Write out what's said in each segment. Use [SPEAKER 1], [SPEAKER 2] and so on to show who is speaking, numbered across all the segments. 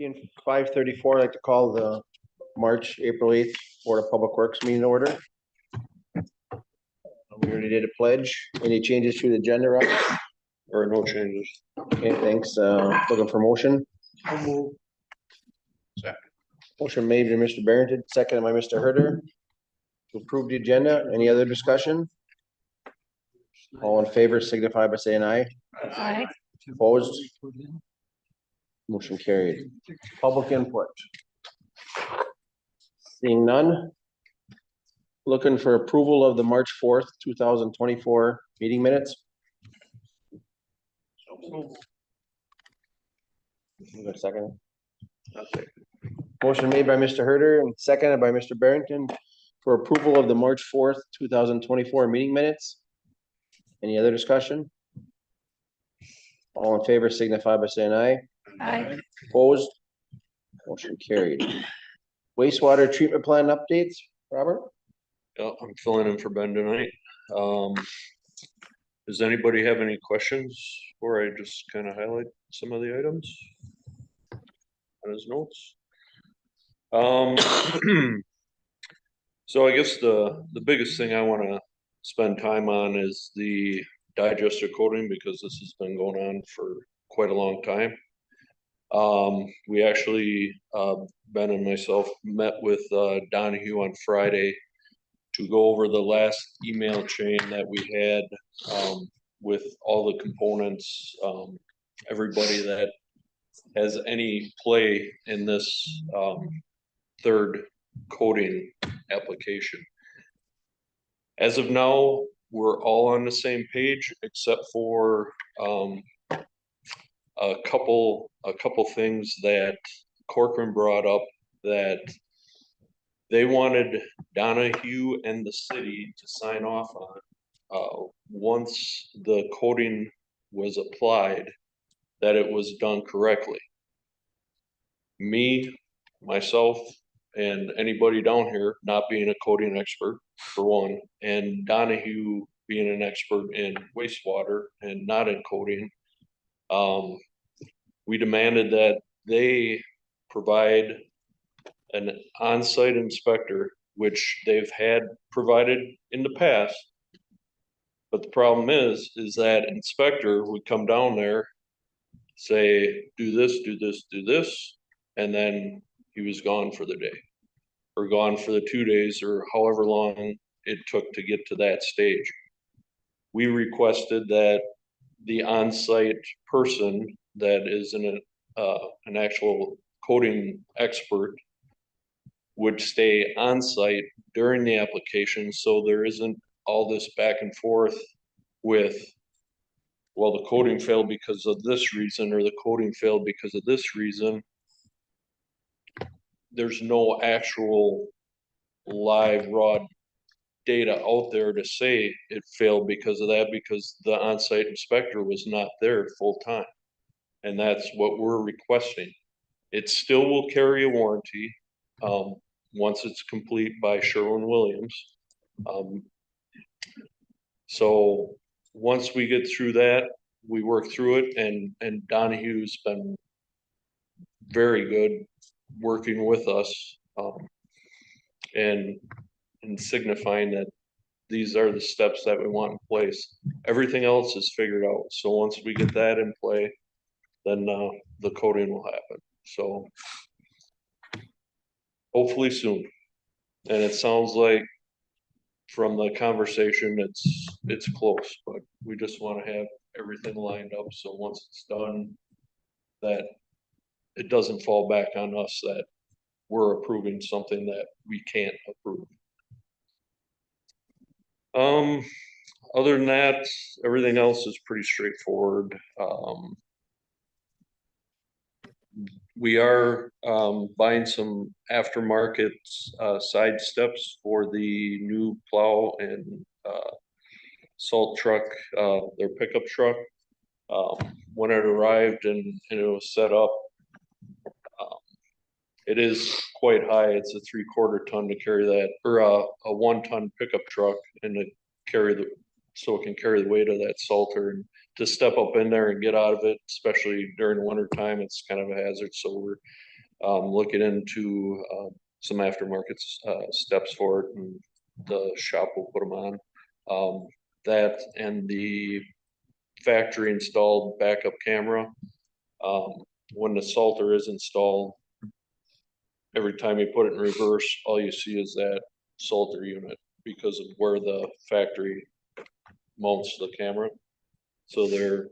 [SPEAKER 1] Being 5:34, I'd like to call the April 8th Board of Public Works meeting to order. We already did a pledge. Any changes to the agenda, Rob?
[SPEAKER 2] Or no changes.
[SPEAKER 1] Okay, thanks. Looking for motion. Motion made by Mr. Barrington, seconded by Mr. Herder. To approve the agenda. Any other discussion? All in favor signify by saying aye.
[SPEAKER 3] Aye.
[SPEAKER 1] Opposed? Motion carried. Public input. Seeing none. Looking for approval of the March 4th, 2024 meeting minutes. You got a second? Motion made by Mr. Herder and seconded by Mr. Barrington for approval of the March 4th, 2024 meeting minutes. Any other discussion? All in favor signify by saying aye.
[SPEAKER 3] Aye.
[SPEAKER 1] Opposed? Motion carried. Wastewater treatment plan updates, Robert?
[SPEAKER 2] Yeah, I'm filling in for Ben tonight. Does anybody have any questions before I just kind of highlight some of the items on his notes? So I guess the biggest thing I want to spend time on is the digester coating, because this has been going on for quite a long time. We actually, Ben and myself met with Donahue on Friday to go over the last email chain that we had with all the components, everybody that has any play in this third coating application. As of now, we're all on the same page except for a couple things that Corcoran brought up that they wanted Donahue and the city to sign off on once the coating was applied, that it was done correctly. Me, myself, and anybody down here not being a coating expert, for one, and Donahue being an expert in wastewater and not in coating, we demanded that they provide an on-site inspector, which they've had provided in the past. But the problem is that inspector would come down there, say, do this, do this, do this, and then he was gone for the day, or gone for the 2 days, or however long it took to get to that stage. We requested that the on-site person that is an actual coating expert would stay on site during the application, so there isn't all this back and forth with, well, the coating failed because of this reason, or the coating failed because of this reason. There's no actual live raw data out there to say it failed because of that, because the on-site inspector was not there full time. And that's what we're requesting. It still will carry a warranty once it's complete by Sherwin-Williams. So once we get through that, we work through it, and Donahue's been very good working with us and signifying that these are the steps that we want in place. Everything else is figured out. So once we get that in play, then the coating will happen. So hopefully soon. And it sounds like from the conversation, it's close, but we just want to have everything lined up. So once it's done, that it doesn't fall back on us that we're approving something that we can't approve. Other than that, everything else is pretty straightforward. We are buying some aftermarket side steps for the new plow and salt truck, their pickup truck. When it arrived and it was set up, it is quite high. It's a 3/4 ton to carry that, or a 1-ton pickup truck, and to carry so it can carry the weight of that salter, and to step up in there and get out of it, especially during the winter time, it's kind of a hazard. So we're looking into, some aftermarket, steps for it, and the shop will put them on. That and the factory installed backup camera. When the Salter is installed, every time you put it in reverse, all you see is that Salter unit because of where the factory mounts the camera. So they're,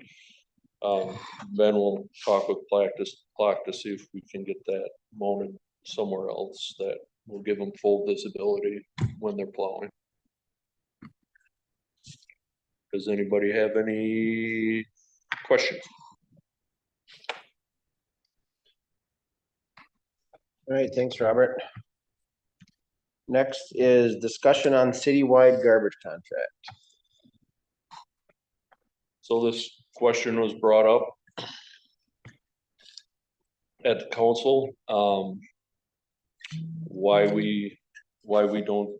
[SPEAKER 2] Ben will talk with Plaque to see if we can get that mounted somewhere else that will give them full visibility when they're plowing. Does anybody have any questions?
[SPEAKER 1] All right, thanks, Robert. Next is discussion on citywide garbage contract.
[SPEAKER 2] So this question was brought up at the council, why we don't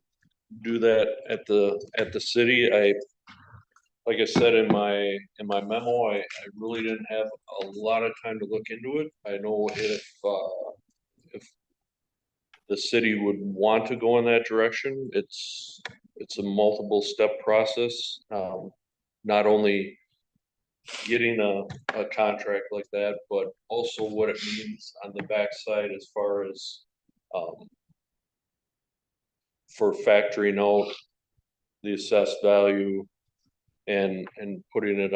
[SPEAKER 2] do that at the city. Like I said in my memo, I really didn't have a lot of time to look into it. I know if the city would want to go in that direction, it's a multiple step process. Not only getting a contract like that, but also what it means on the backside as far as for factoring out the assessed value and putting it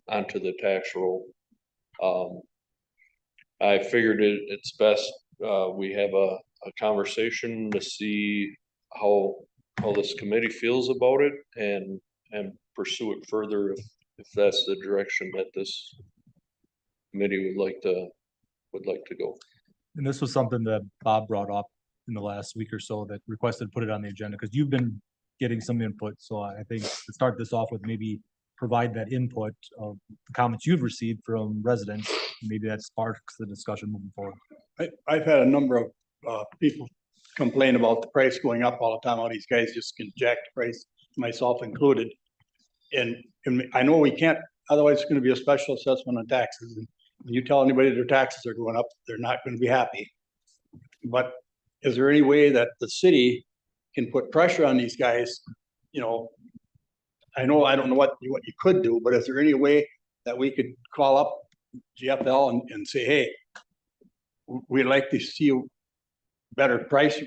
[SPEAKER 2] onto the tax roll. I figured it's best we have a conversation to see how this committee feels about it and pursue it further if that's the direction that this committee would like to go.
[SPEAKER 3] And this was something that Bob brought up in the last week or so that requested to put it on the agenda because you've been getting some input. So I think to start this off with, maybe provide that input of the comments you've received from residents. Maybe that sparks the discussion moving forward.
[SPEAKER 4] I've had a number of people complain about the price going up all the time. All these guys just can jack the price, myself included. And I know we can't, otherwise it's going to be a special assessment on taxes. And when you tell anybody their taxes are going up, they're not going to be happy. But is there any way that the city can put pressure on these guys? You know, I don't know what you could do, but is there any way that we could call up GFL and say, hey, we'd like to see a better price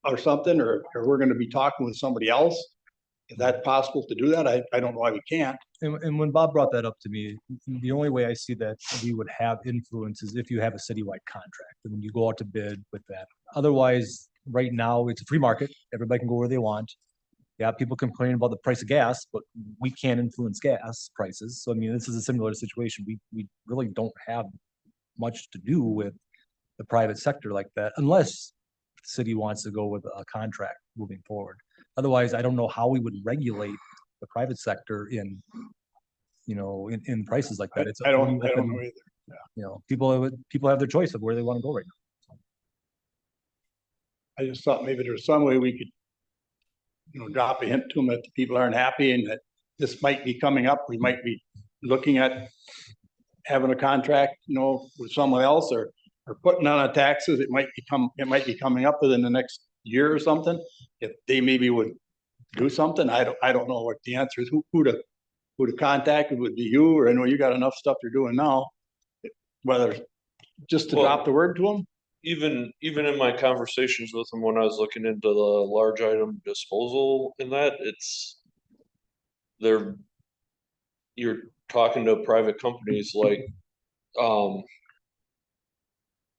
[SPEAKER 4] or something, or we're going to be talking with somebody else? Is that possible to do that? I don't know why we can't.
[SPEAKER 3] And when Bob brought that up to me, the only way I see that we would have influence is if you have a citywide contract and when you go out to bid with that. Otherwise, right now it's a free market. Everybody can go where they want. Yeah, people complain about the price of gas, but we can't influence gas prices. So I mean, this is a similar situation. We really don't have much to do with the private sector like that, unless the city wants to go with a contract moving forward. Otherwise, I don't know how we would regulate the private sector in prices like that. It's
[SPEAKER 4] I don't know either.
[SPEAKER 3] You know, people have their choice of where they want to go right now.
[SPEAKER 4] I just thought maybe there's some way we could, drop a hint to them that the people aren't happy and that this might be coming up. We might be looking at having a contract, with someone else or putting on a taxes. It might be coming up within the next year or something. If they maybe would do something, I don't know what the answer is. Who to contact? It would be you, or I know you got enough stuff you're doing now. Whether just to drop the word to them.
[SPEAKER 2] Even in my conversations with them when I was looking into the large item disposal in that, you're talking to private companies like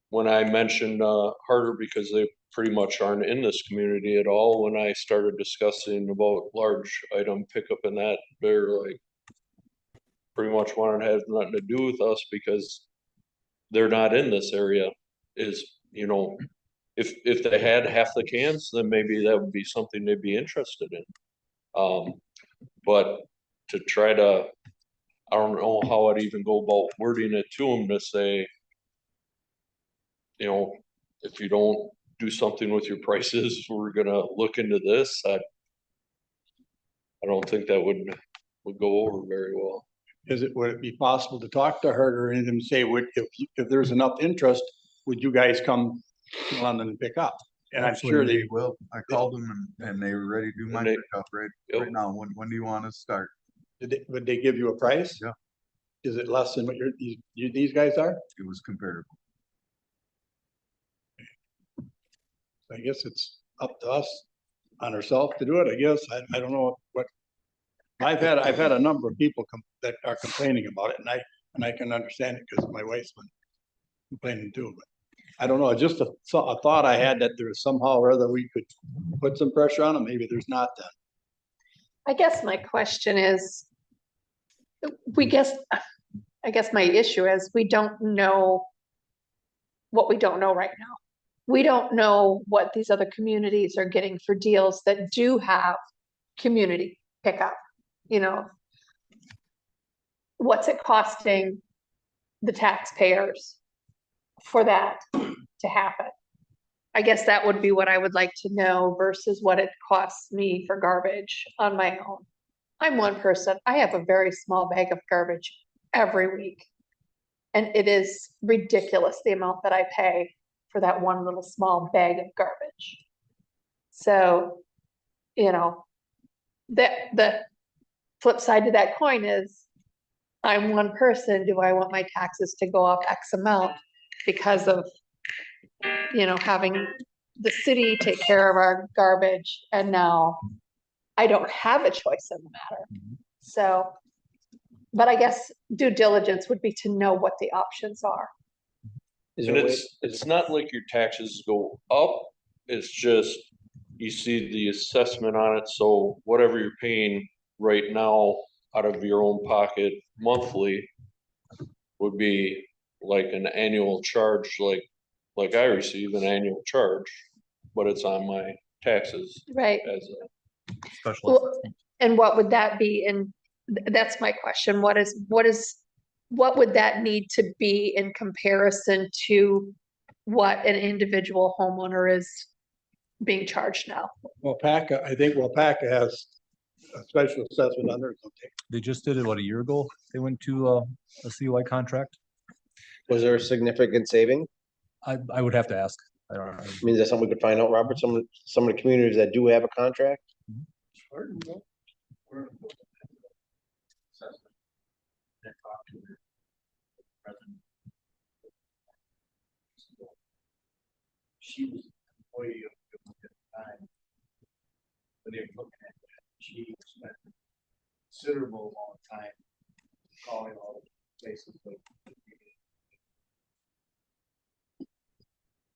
[SPEAKER 2] when I mentioned Harder, because they pretty much aren't in this community at all. When I started discussing about large item pickup and that, they're like pretty much wanted to have nothing to do with us because they're not in this area. If they had half the cans, then maybe that would be something they'd be interested in. But to try to, I don't know how I'd even go about wording it to them to say, if you don't do something with your prices, we're gonna look into this. I don't think that would go over very well.
[SPEAKER 4] Would it be possible to talk to her and them say, if there's enough interest, would you guys come London and pick up. And I'm sure
[SPEAKER 3] Absolutely.
[SPEAKER 4] they,
[SPEAKER 5] They will. I called them and they were ready to do my
[SPEAKER 2] And they-
[SPEAKER 5] pickup right
[SPEAKER 2] Yep.
[SPEAKER 5] now. When do you want to start?
[SPEAKER 4] would they give you a price?
[SPEAKER 5] Yeah.
[SPEAKER 4] Is it less than what these guys are?
[SPEAKER 5] It was comparable.
[SPEAKER 4] I guess it's up to us on ourselves to do it, I guess. I don't know what. I've had a number of people that are complaining about it, and I can understand it because my wife's been complaining too, but I don't know, just a thought I had that there was somehow or other we could put some pressure on them. Maybe there's not then.
[SPEAKER 6] I guess my question is, I guess my issue is we don't know what we don't know right now. We don't know what these other communities are getting for deals that do have community pickup, you know? What's it costing the taxpayers for that to happen? I guess that would be what I would like to know versus what it costs me for garbage on my own. I'm one person. I have a very small bag of garbage every week. And it is ridiculous the amount that I pay for that one little small bag of garbage. So, you know, the flip side to that coin is I'm one person. Do I want my taxes to go up X amount because of, you know, having the city take care of our garbage and now I don't have a choice in the matter. So, but I guess due diligence would be to know what the options are.
[SPEAKER 1] Is
[SPEAKER 2] And
[SPEAKER 1] there a way-
[SPEAKER 2] it's not like your taxes go up, it's just you see the assessment on it, so whatever you're paying right now out of your own pocket monthly would be like an annual charge, like I receive an annual charge, but it's on my taxes
[SPEAKER 6] Right.
[SPEAKER 2] as a,
[SPEAKER 3] Special.
[SPEAKER 6] Well, and what would that be? And that's my question. What would that need to be in comparison to what an individual homeowner is being charged now?
[SPEAKER 4] I think Wapaka has a special assessment on theirs.
[SPEAKER 3] They just did it, what, a year ago? They went to a COI contract?
[SPEAKER 1] Was there a significant saving?
[SPEAKER 3] I would have to ask. I don't know.
[SPEAKER 1] I mean, is that something we could find out, Robert? Some of the communities that do have a contract?
[SPEAKER 7] She was an employee of Goodman at the time. But they were looking at that, she spent a considerable amount of time calling all the places, but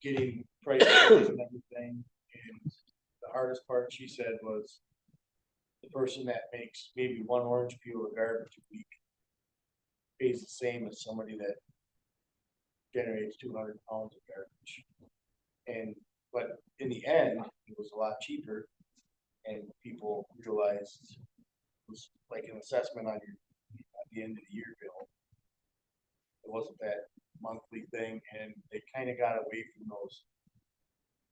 [SPEAKER 7] getting prices and everything, and the hardest part, she said, was the person that makes maybe one orange peel of garbage a week pays the same as somebody that generates 200 pounds of garbage. And, but in the end, it was a lot cheaper, and people realized it was like an assessment on your, at the end of the year bill. It wasn't that monthly thing, and they kind of got away from those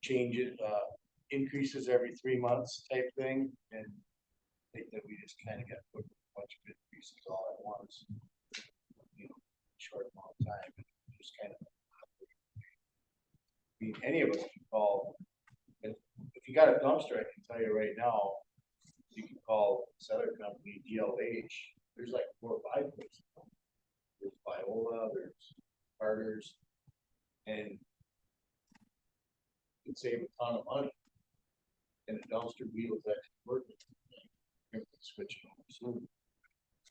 [SPEAKER 7] changes, increases every 3 months type thing, and I think that we just kind of got put a bunch of increases all at once, you know, short amount of time, and just kind of. I mean, any of us can call, if you got a dumpster, I can tell you right now, you can call this other company, DLH, there's like 4 or 5 places. There's Viola, there's Carter's, and you can save a ton of money. And the dumpster wheel is actually working. You can switch it over soon.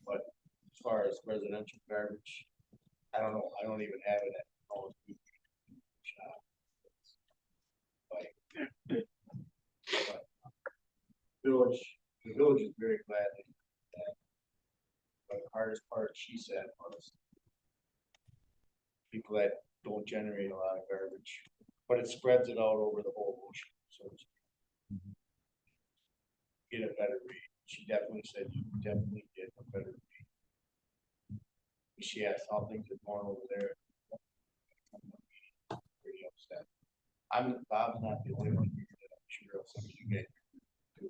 [SPEAKER 7] But as far as residential garbage, I don't know, I don't even have it at all. Shop. But the village is very glad that, but the hardest part, she said, was people that don't generate a lot of garbage, but it spreads it out over the whole ocean, so to speak. Get a better rate. She definitely said you can definitely get a better rate. She asked how things are going over there. Pretty upset. Bob's not the only one here that I'm sure of some of you guys do.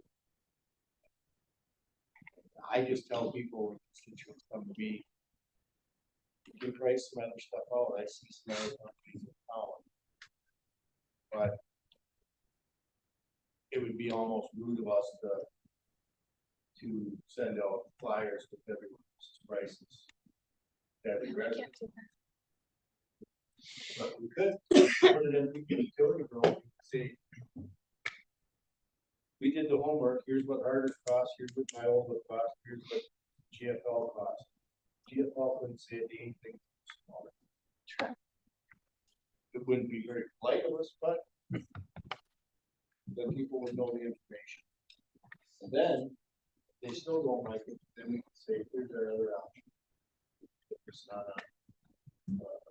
[SPEAKER 7] I just tell people, constituents come to me, you can price some other stuff out. I see some other companies in town but it would be almost rude of us to send out flyers with everyone's prices. Every
[SPEAKER 6] I
[SPEAKER 7] resident,
[SPEAKER 6] can't do that.
[SPEAKER 7] but we could put it in the utility bill, say, we did the homework, here's what ours cost, here's what my old one cost, here's what GFL cost. GFL couldn't say anything smaller.
[SPEAKER 6] True.
[SPEAKER 7] It wouldn't be very polite of us, but then people would know the information. And then, if they still don't like it, then we can say, here's our other option. If it's not a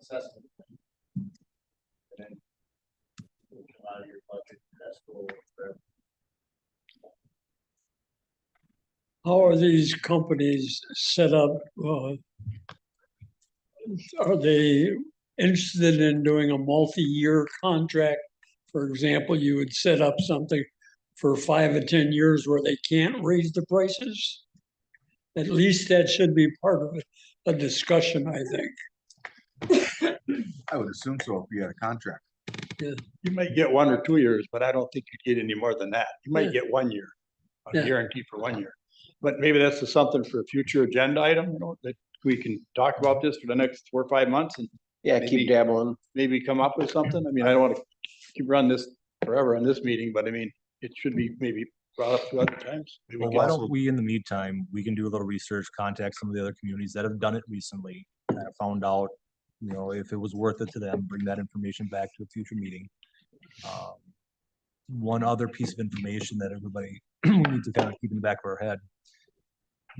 [SPEAKER 7] assessment. And then it'll come out of your budget, that's the whole.
[SPEAKER 8] How are these companies set up? Are they interested in doing a multi-year contract? For example, you would set up something for 5 or 10 years where they can't raise the prices? At least that should be part of a discussion, I think.
[SPEAKER 5] I would assume so if you had a contract.
[SPEAKER 4] You might get 1 or 2 years, but I don't think you'd get any more than that. You might get 1 year, a
[SPEAKER 8] Yeah.
[SPEAKER 4] guarantee for 1 year. But maybe that's just something for a future agenda item, that we can talk about this for the next 4 or 5 months and
[SPEAKER 1] Yeah,
[SPEAKER 4] Maybe-
[SPEAKER 1] keep dabbling.
[SPEAKER 4] maybe come up with something. I mean, I don't want to keep running this forever in this meeting, but I mean, it should be maybe brought up to other times. Maybe
[SPEAKER 3] Well,
[SPEAKER 4] we
[SPEAKER 3] why
[SPEAKER 4] can-
[SPEAKER 3] don't we, in the meantime, we can do a little research, contact some of the other communities that have done it recently, kind of found out, if it was worth it to them, bring that information back to a future meeting. One other piece of information that everybody needs to kind of keep in the back of our head.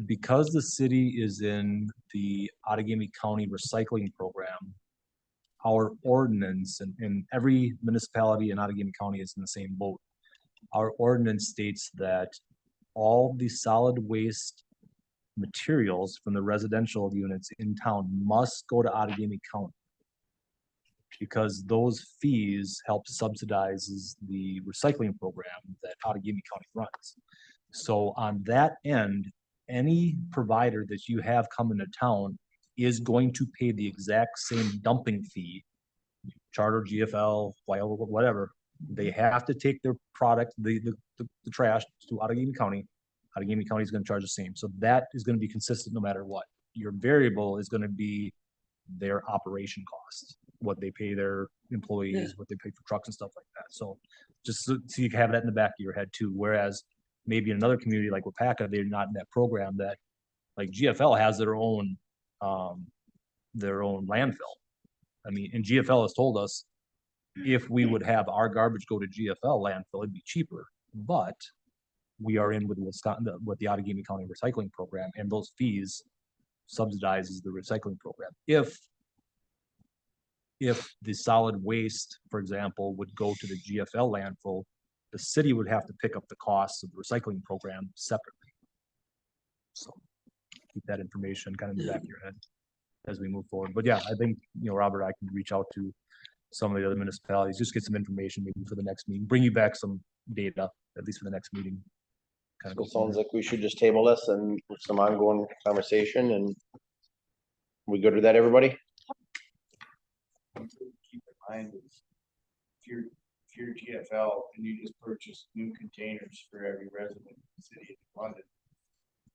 [SPEAKER 3] Because the city is in the Outagamie County recycling program, our ordinance, and every municipality in Outagamie County is in the same boat. Our ordinance states that all the solid waste materials from the residential units in town must go to Outagamie County. Because those fees help subsidizes the recycling program that Outagamie County runs. So on that end, any provider that you have come into town is going to pay the exact same dumping fee. Charter, GFL, whatever, they have to take their product, the trash to Outagamie County. Outagamie County is gonna charge the same, so that is gonna be consistent no matter what. Your variable is gonna be their operation costs, what they pay their employees, what they pay for trucks and stuff like that, so. Just so you can have that in the back of your head too, whereas maybe in another community like Wapaka, they're not in that program that, like GFL has their own landfill. I mean, and GFL has told us if we would have our garbage go to GFL landfill, it'd be cheaper, but we are in with Wisconsin, with the Outagamie County recycling program, and those fees subsidizes the recycling program. If the solid waste, for example, would go to the GFL landfill, the city would have to pick up the costs of the recycling program separately. So keep that information kind of in the back of your head as we move forward. But yeah, I think, Robert, I can reach out to some of the other municipalities, just get some information maybe for the next meeting, bring you back some data, at least for the next meeting. Kind
[SPEAKER 1] So
[SPEAKER 3] of
[SPEAKER 1] it sounds like we should just table this and with some ongoing conversation, and we good with that, everybody?
[SPEAKER 7] Keep in mind is if you're GFL and you just purchase new containers for every resident in the city of London,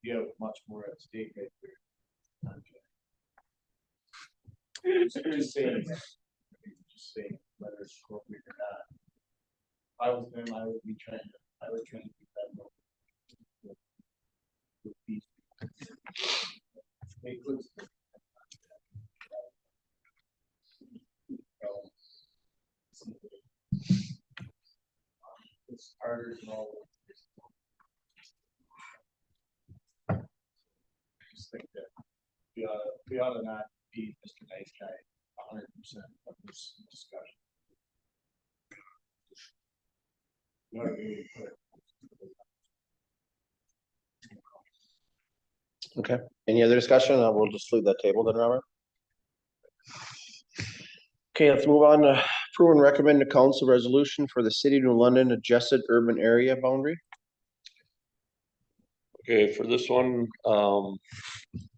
[SPEAKER 7] you have much more at stake right there. Just saying whether it's appropriate or not. If I was them, I would try to keep that low. With these. They could. It's harder than all. I just think that we ought to not be Mr. Nice Guy 100% of this discussion. We ought to be clear.
[SPEAKER 1] Okay, any other discussion? We'll just leave that table then, Robert. Okay, let's move on to approve and recommend the council resolution for the city of New London adjusted urban area boundary.
[SPEAKER 2] Okay, for this one,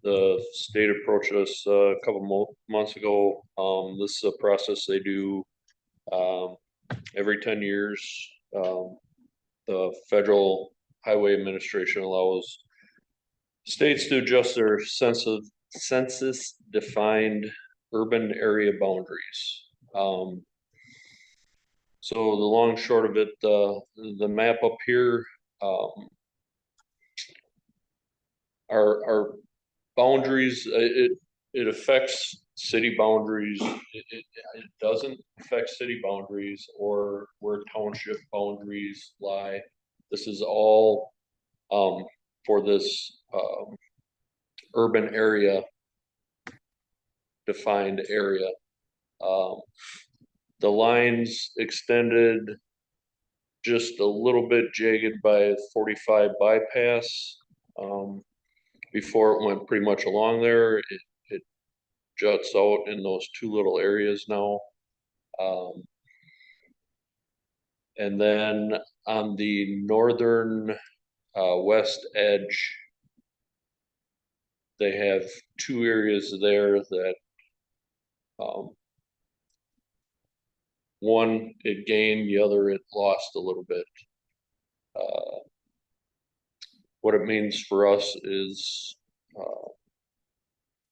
[SPEAKER 2] the state approached us a couple months ago. This is a process they do every 10 years, the Federal Highway Administration allows states to adjust their census defined urban area boundaries. So the long and short of it, the map up here, our boundaries, it affects city boundaries. It doesn't affect city boundaries or where township boundaries lie. This is all for this urban area, defined area. The lines extended just a little bit jagged by 45 bypass. Before it went pretty much along there, it juts out in those two little areas now. And then on the northern west edge, they have two areas there that one it gained, the other it lost a little bit. What it means for us is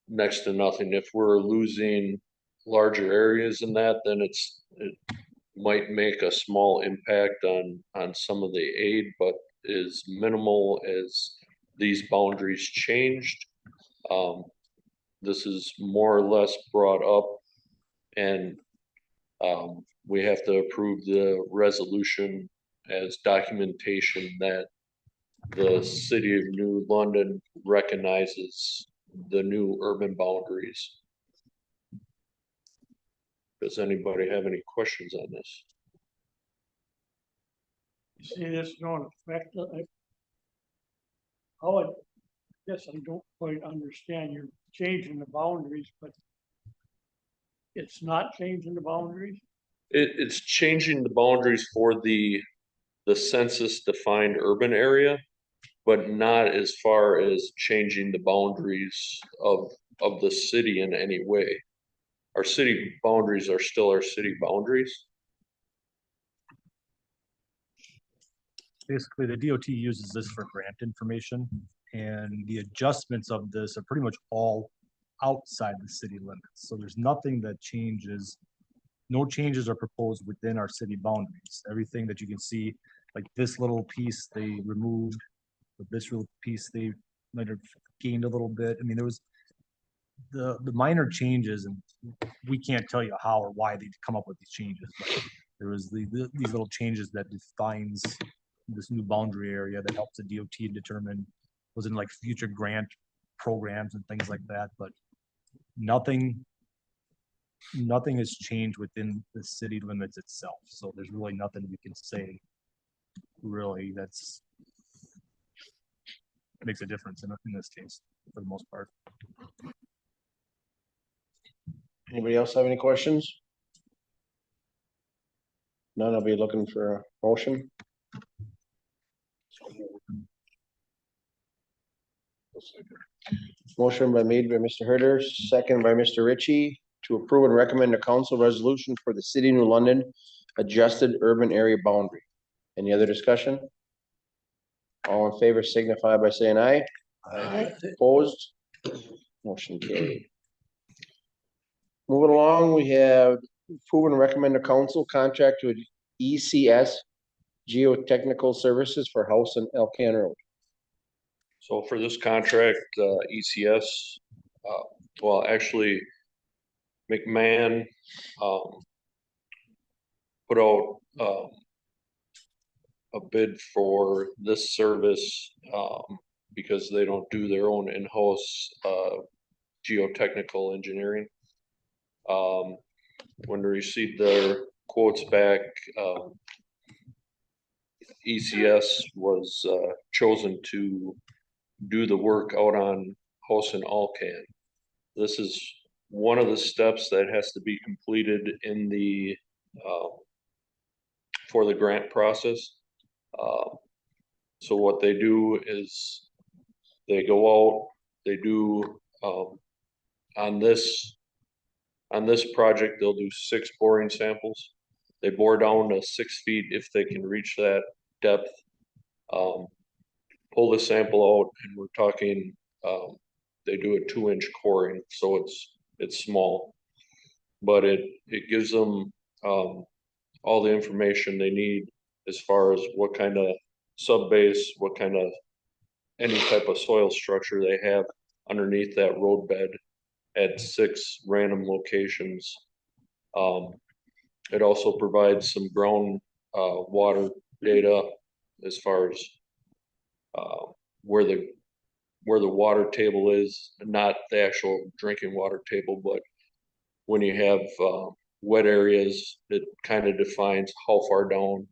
[SPEAKER 2] next to nothing. If we're losing larger areas in that, then it might make a small impact on some of the aid, but is minimal as these boundaries changed. This is more or less brought up, and we have to approve the resolution as documentation that the city of New London recognizes the new urban boundaries. Does anybody have any questions on this?
[SPEAKER 8] You see this don't affect, how it, yes, I don't quite understand, you're changing the boundaries, but it's not changing the boundaries?
[SPEAKER 2] It's changing the boundaries for the census defined urban area, but not as far as changing the boundaries of the city in any way. Our city boundaries are still our city boundaries.
[SPEAKER 3] Basically, the DOT uses this for grant information, and the adjustments of this are pretty much all outside the city limits. So there's nothing that changes. No changes are proposed within our city boundaries. Everything that you can see, like this little piece they removed, but this little piece they might have gained a little bit. I mean, there was the minor changes, and we can't tell you how or why they come up with these changes. But there was these little changes that defines this new boundary area that helps the DOT determine was in like future grant programs and things like that. But nothing has changed within the city limits itself. So there's really nothing we can say really that's makes a difference in this case for the most part.
[SPEAKER 1] Anybody else have any questions? None, I'll be looking for a motion. Motion made by Mr. Herder, second by Mr. Ritchie, to approve and recommend a council resolution for the city of New London adjusted urban area boundary. Any other discussion? All in favor signify by saying aye.
[SPEAKER 6] Aye.
[SPEAKER 1] Opposed? Motion carried. Moving along, we have approve and recommend a council contract with ECS Geotechnical Services for House and Elkan Road.
[SPEAKER 2] So for this contract, ECS, well, actually, McMahon put out a bid for this service because they don't do their own in-house geotechnical engineering. When they received their quotes back, ECS was chosen to do the work out on House and Alcan. This is one of the steps that has to be completed in the for the grant process. So what they do is they go out, they do on this project, they'll do 6 boring samples. They bore down to 6 feet if they can reach that depth. Pull the sample out and we're talking, they do a 2-inch coring, so it's small. But it gives them, all the information they need as far as what kind of sub-base, what kind of, any type of soil structure they have underneath that road bed at 6 random locations. It also provides some ground, water data as far as, where the water table is, not the actual drinking water table, but when you have, wet areas, it kind of defines how far down.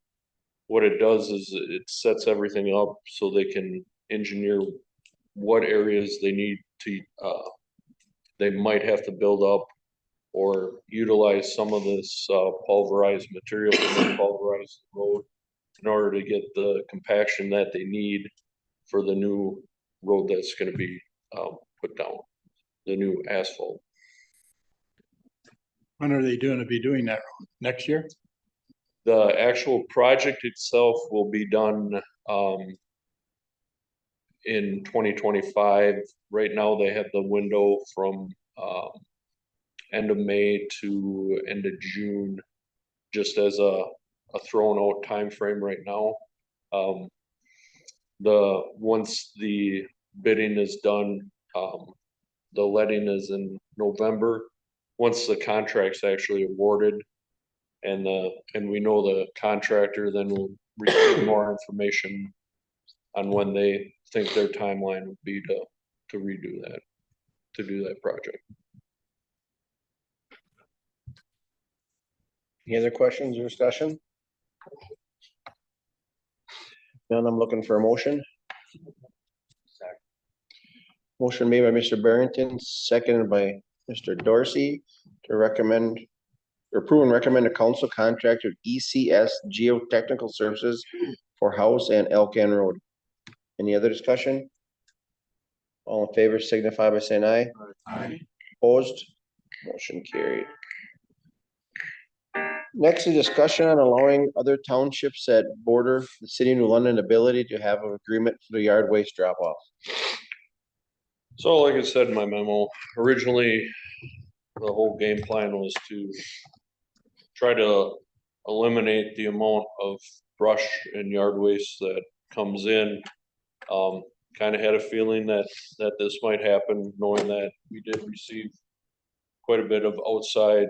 [SPEAKER 2] What it does is it sets everything up so they can engineer what areas they need to, they might have to build up or utilize some of this, pulverized material in the pulverized road in order to get the compaction that they need for the new road that's gonna be, put down, the new asphalt.
[SPEAKER 4] When are they be doing that road? Next year?
[SPEAKER 2] The actual project itself will be done, in 2025. Right now, they have the window from, end of May to end of June, just as a thrown out time frame right now. Once the bidding is done, the letting is in November. Once the contract's actually awarded and we know the contractor, then we'll receive more information on when they think their timeline would be to redo that, to do that project.
[SPEAKER 1] Any other questions or discussion? None, I'm looking for a motion. Motion made by Mr. Barrington, seconded by Mr. Dorsey to recommend, or approve and recommend a council contract with ECS Geotechnical Services for House and Elkan Road. Any other discussion? All in favor signify by saying aye.
[SPEAKER 5] Aye.
[SPEAKER 1] Opposed? Motion carried. Next is discussion on allowing other townships that border the city of New London ability to have an agreement for the yard waste drop off.
[SPEAKER 2] So like I said in my memo, originally, the whole game plan was to try to eliminate the amount of brush and yard waste that comes in. Kind of had a feeling that this might happen, knowing that we did receive quite a bit of outside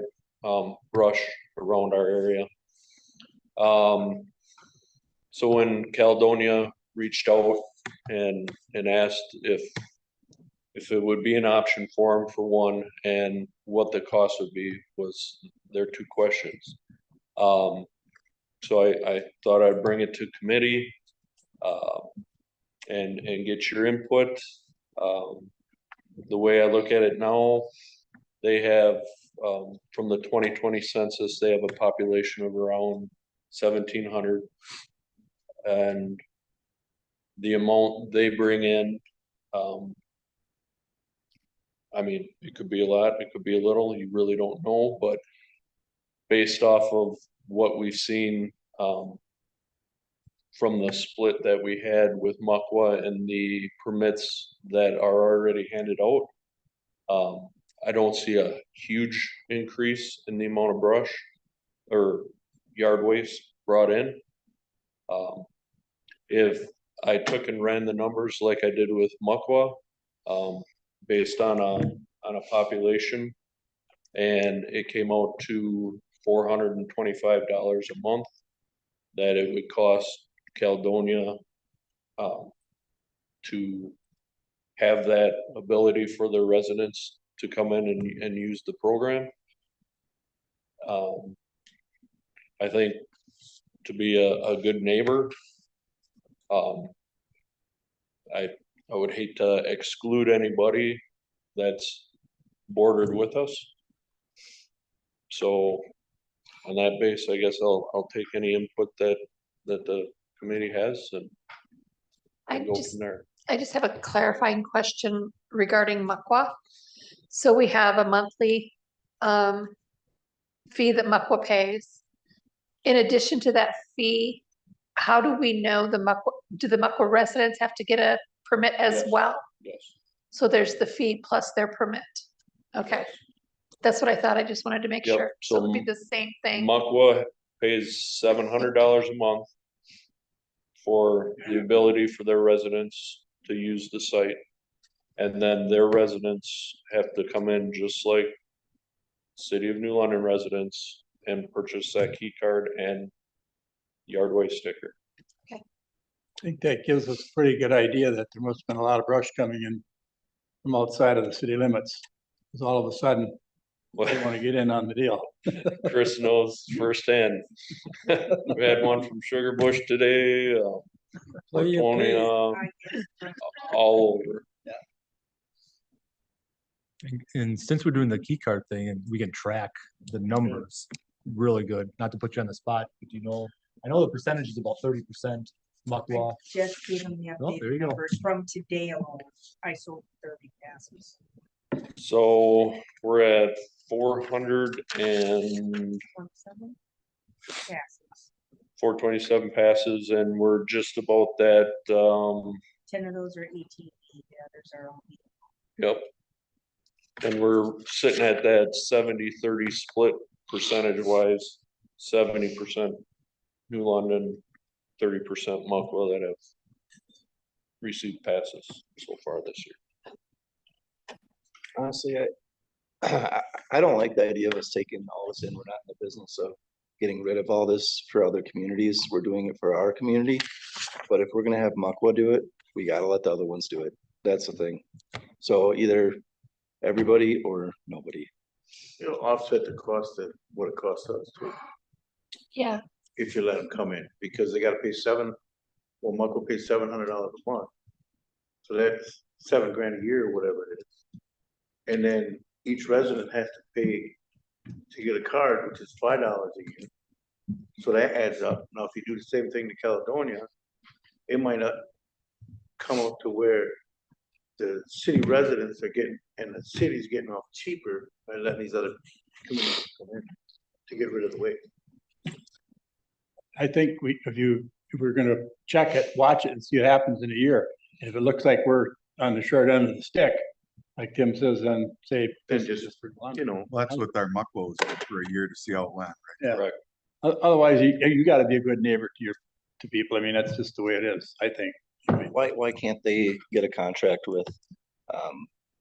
[SPEAKER 2] brush around our area. So when Caledonia reached out and asked if it would be an option for them, for one, and what the cost would be, was their two questions. So I thought I'd bring it to committee and get your input. The way I look at it now, they have, from the 2020 census, they have a population of around 1,700. And the amount they bring in, I mean, it could be a lot, it could be a little, you really don't know, but based off of what we've seen, from the split that we had with Muckwa and the permits that are already handed out, I don't see a huge increase in the amount of brush or yard waste brought in. If I took and ran the numbers like I did with Muckwa, based on a population, and it came out to $425 a month, that it would cost Caledonia to have that ability for their residents to come in and use the program. I think to be a good neighbor, I would hate to exclude anybody that's bordered with us. So on that base, I guess I'll take any input that the committee has and go from there.
[SPEAKER 6] I just have a clarifying question regarding Muckwa. So we have a monthly fee that Muckwa pays. in addition to that fee, how do we know do the Muckwa residents have to get a permit as
[SPEAKER 2] Yes.
[SPEAKER 6] well?
[SPEAKER 2] Yes.
[SPEAKER 6] So there's the fee plus their permit. Okay, that's what I thought. I just wanted to make
[SPEAKER 2] Yep,
[SPEAKER 6] sure. So it would be
[SPEAKER 2] so
[SPEAKER 6] the same thing.
[SPEAKER 2] Muckwa pays $700 a month for the ability for their residents to use the site. And then their residents have to come in just like City of New London residents and purchase that key card and yardway sticker.
[SPEAKER 4] I think that gives us a pretty good idea that there must have been a lot of brush coming in from outside of the city limits. Because all of a sudden, they want to get in on the deal.
[SPEAKER 2] Chris knows firsthand. We had one from Sugar Bush today,
[SPEAKER 8] So you pay-
[SPEAKER 2] Latonia, all over.
[SPEAKER 3] And since we're doing the key card thing and we can track the numbers really good, not to put you on the spot, but I know the percentage is about 30% Muckwa.
[SPEAKER 9] Just give them the
[SPEAKER 3] Oh, there you
[SPEAKER 9] updated
[SPEAKER 3] go.
[SPEAKER 9] numbers from today alone. I sold 30 passes.
[SPEAKER 2] So we're at 427
[SPEAKER 9] Passes.
[SPEAKER 2] passes and we're just about that,
[SPEAKER 9] 10 of those are 18, the others are only.
[SPEAKER 2] yep. And we're sitting at that 70-30 split percentage wise, 70% New London, 30% Muckwa that have received passes so far this year.
[SPEAKER 10] Honestly, I don't like the idea of us taking all this in. We're not in the business of getting rid of all this for other communities. We're doing it for our community. But if we're gonna have Muckwa do it, we gotta let the other ones do it. That's the thing. So either everybody or nobody.
[SPEAKER 7] It'll offset the cost of what it costs us too,
[SPEAKER 6] Yeah,
[SPEAKER 7] if you let them come in, because they gotta pay Muckle pays $700 a month. So that's $7,000 a year or whatever it is. And then each resident has to pay to get a card, which is $5 a year. So that adds up. Now, if you do the same thing to Caledonia, it might not come up to where the city residents are getting, and the city's getting off cheaper by letting these other communities come in to get rid of the waste.
[SPEAKER 4] I think if we're gonna check it, watch it and see what happens in a year. And if it looks like we're on the short end of the stick, like Tim says, then say.
[SPEAKER 7] Then just, you know,
[SPEAKER 5] Well, that's what our mucklos did for a year to see how it went.
[SPEAKER 4] Yeah.
[SPEAKER 2] Correct.
[SPEAKER 4] Otherwise, you gotta be a good neighbor to people. I mean, that's just the way it is, I think.
[SPEAKER 10] Why can't they get a contract with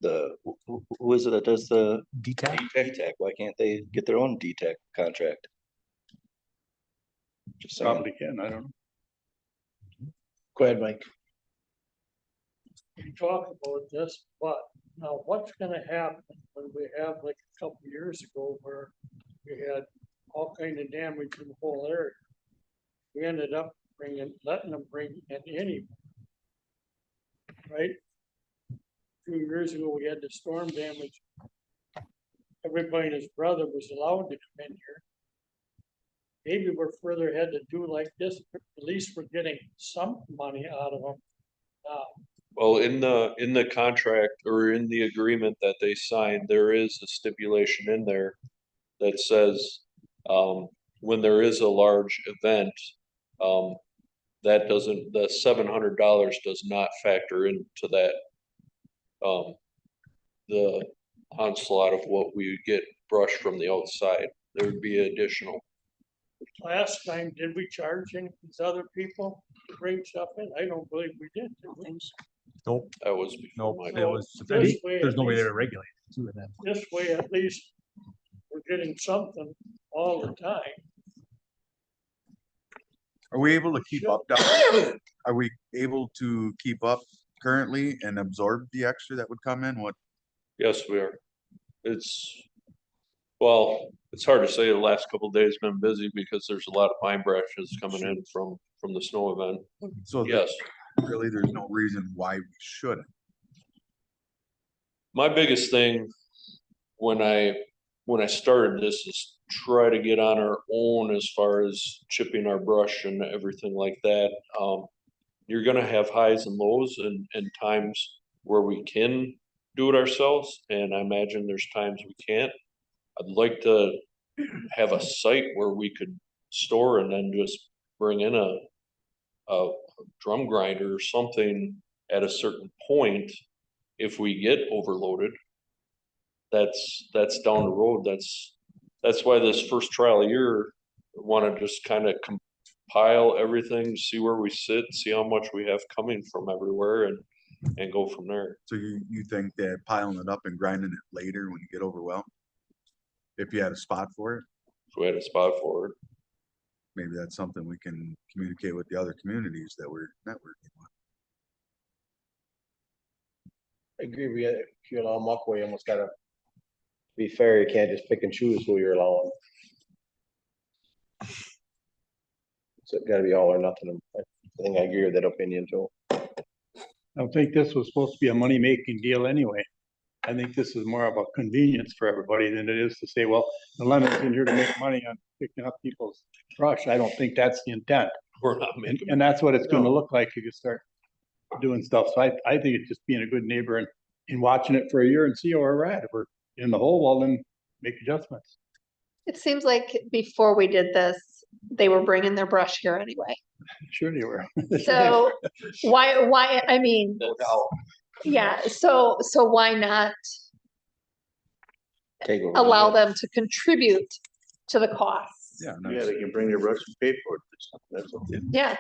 [SPEAKER 10] who is it that does the
[SPEAKER 3] DTAC?
[SPEAKER 10] DTAC? Why can't they get their own DTAC contract? Just saying.
[SPEAKER 4] Probably can, I don't know.
[SPEAKER 1] Go ahead, Mike.
[SPEAKER 8] We talk about this, but now what's gonna happen when we have like a couple years ago where we had all kind of damage in the whole area? We ended up letting them bring in any. Right? 2 years ago, we had the storm damage. Everybody and his brother was allowed to come in here. Maybe we're further ahead to do like this, but at least we're getting some money out of them now.
[SPEAKER 2] Well, in the contract or in the agreement that they signed, there is a stipulation in there that says, when there is a large event, the $700 does not factor into that. The onslaught of what we get brushed from the outside, there would be additional.
[SPEAKER 8] Last time, did we charge any of these other people to bring stuff in? I don't believe we did.
[SPEAKER 3] Nope,
[SPEAKER 2] That was before
[SPEAKER 3] nope.
[SPEAKER 2] my
[SPEAKER 3] It
[SPEAKER 2] time.
[SPEAKER 3] was,
[SPEAKER 8] This way
[SPEAKER 3] there's
[SPEAKER 8] at
[SPEAKER 3] nobody there
[SPEAKER 8] least-
[SPEAKER 3] to regulate it too, and then.
[SPEAKER 8] This way, at least, we're getting something all the time.
[SPEAKER 5] Are we able to keep up? Doc? Are we able to keep up currently and absorb the extra that would come in? What,
[SPEAKER 2] Yes, we are. Well, it's hard to say. The last couple of days been busy because there's a lot of pine branches coming in from the snow event.
[SPEAKER 5] so
[SPEAKER 2] Yes.
[SPEAKER 5] really, there's no reason why we shouldn't.
[SPEAKER 2] My biggest thing when I started this is try to get on our own as far as chipping our brush and everything like that. You're gonna have highs and lows and times where we can do it ourselves, and I imagine there's times we can't. I'd like to have a site where we could store and then just bring in a drum grinder or something at a certain point. If we get overloaded, that's down the road. That's why this first trial year, want to just kind of compile everything, see where we sit, see how much we have coming from everywhere and go from there.
[SPEAKER 5] So you think that piling it up and grinding it later when you get overwhelmed? If you had a spot for it,
[SPEAKER 2] If we had a spot for it.
[SPEAKER 5] maybe that's something we can communicate with the other communities that we're networking with.
[SPEAKER 1] I agree, if you allow muckwa, you almost gotta be fair, you can't just pick and choose who you're allowing. So it gotta be all or nothing, I think I agree with that opinion too.
[SPEAKER 4] I don't think this was supposed to be a money-making deal anyway. I think this is more of a convenience for everybody than it is to say, well, the Lemon's in here to make money on picking up people's brush. I don't think that's the intent.
[SPEAKER 2] We're not
[SPEAKER 4] And,
[SPEAKER 2] making.
[SPEAKER 4] and that's what it's gonna look like if you start doing stuff. So I think it's just being a good neighbor and watching it for a year and see where we're at. If we're in the hole, well, then make adjustments.
[SPEAKER 6] It seems like before we did this, they were bringing their brush here anyway.
[SPEAKER 4] Sure they were.
[SPEAKER 6] So why, I mean, yeah, so why not
[SPEAKER 1] Take over.
[SPEAKER 6] allow them to contribute to the costs?
[SPEAKER 5] Yeah.
[SPEAKER 7] Yeah, they can bring their brush and pay for it. That's okay.
[SPEAKER 6] Yeah,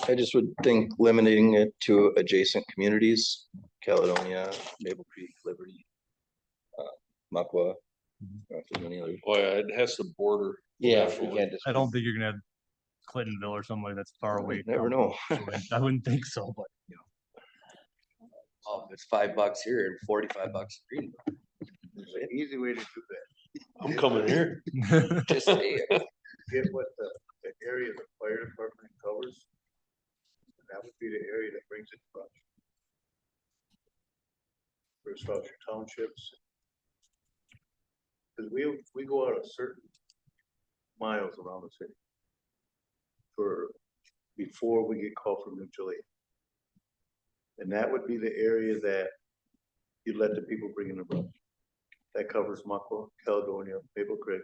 [SPEAKER 10] I just would think limiting it to adjacent communities, Caledonia, Maple Creek, Liberty, Muckwa. If there's any other.
[SPEAKER 2] Boy, it has to border.
[SPEAKER 1] Yeah, we
[SPEAKER 2] definitely.
[SPEAKER 1] can't just.
[SPEAKER 3] I don't think you're gonna have Clintonville or somewhere that's far away.
[SPEAKER 10] Never know.
[SPEAKER 3] I wouldn't think so, but you know.
[SPEAKER 11] Oh, it's $5 here and $45 in Greenville.
[SPEAKER 7] There's an easy way to do that.
[SPEAKER 2] I'm coming here.
[SPEAKER 11] Just saying.
[SPEAKER 7] Get what the area the fire department covers. That would be the area that brings it from. First off, your townships. Cause we go out a certain miles around the city. Before we get called from mutual aid. And that would be the area that you let the people bring in the brush. That covers Muckwa, Caledonia, Maple Creek,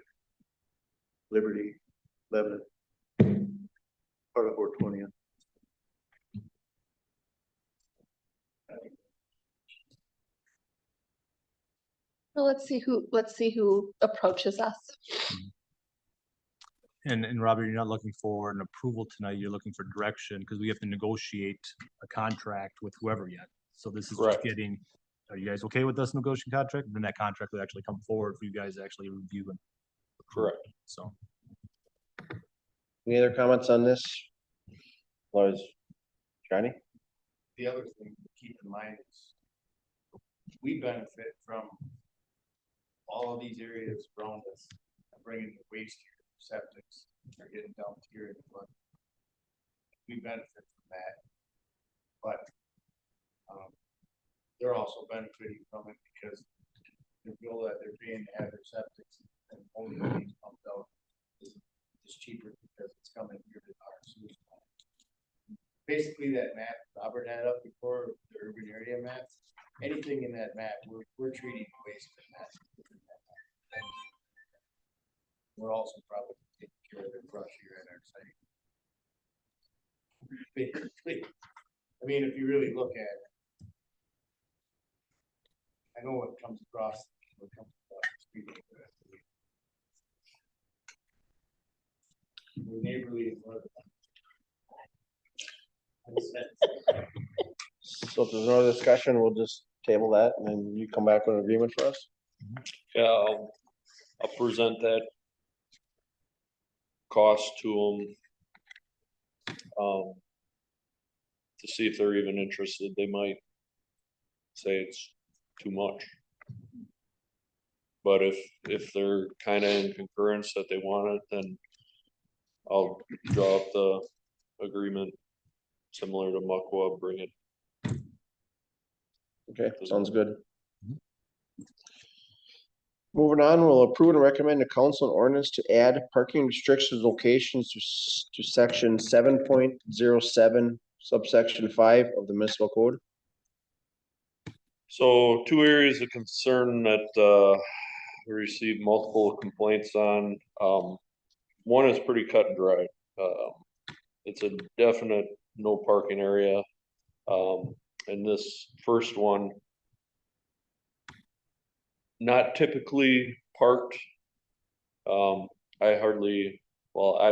[SPEAKER 7] Liberty, Lebanon, part of Ortonia.
[SPEAKER 6] well, let's see who approaches us.
[SPEAKER 3] And Robert, you're not looking for an approval tonight, you're looking for direction, because we have to negotiate a contract with whoever yet. So this is just
[SPEAKER 2] Correct.
[SPEAKER 3] getting, are you guys okay with us negotiating contract? Then that contract would actually come forward for you guys to actually review and.
[SPEAKER 2] Correct.
[SPEAKER 3] So.
[SPEAKER 1] Any other comments on this? Was Johnny?
[SPEAKER 7] The other thing to keep in mind is we benefit from all of these areas around us, bringing the waste here, septics, are getting dumped here in the flood. We benefit from that, but they're also benefiting from it because the bill that they're paying to have their septics and only being pumped out is cheaper because it's coming here to our sewage plant. Basically, that map Robert had up before, the urban area map, anything in that map, we're treating waste in that. We're also probably taking care of their brush here at our site. Basically, I mean, if you really look at it, I know what comes across the street. We're neighborly and we're.
[SPEAKER 1] So if there's no other discussion, we'll just table that and then you come back with an agreement for us?
[SPEAKER 2] Yeah, I'll present that cost to them. To see if they're even interested. They might say it's too much. But if they're kind of in concurrence that they want it, then I'll draw up the agreement similar to Muckwa, bring it.
[SPEAKER 1] Okay, sounds good. Moving on, we'll approve and recommend a council ordinance to add parking restrictions locations to section 7.07 subsection 5 of the municipal code.
[SPEAKER 2] So 2 areas of concern that we received multiple complaints on. one is pretty cut and dry. It's a definite no parking area. And this first one, not typically parked. I've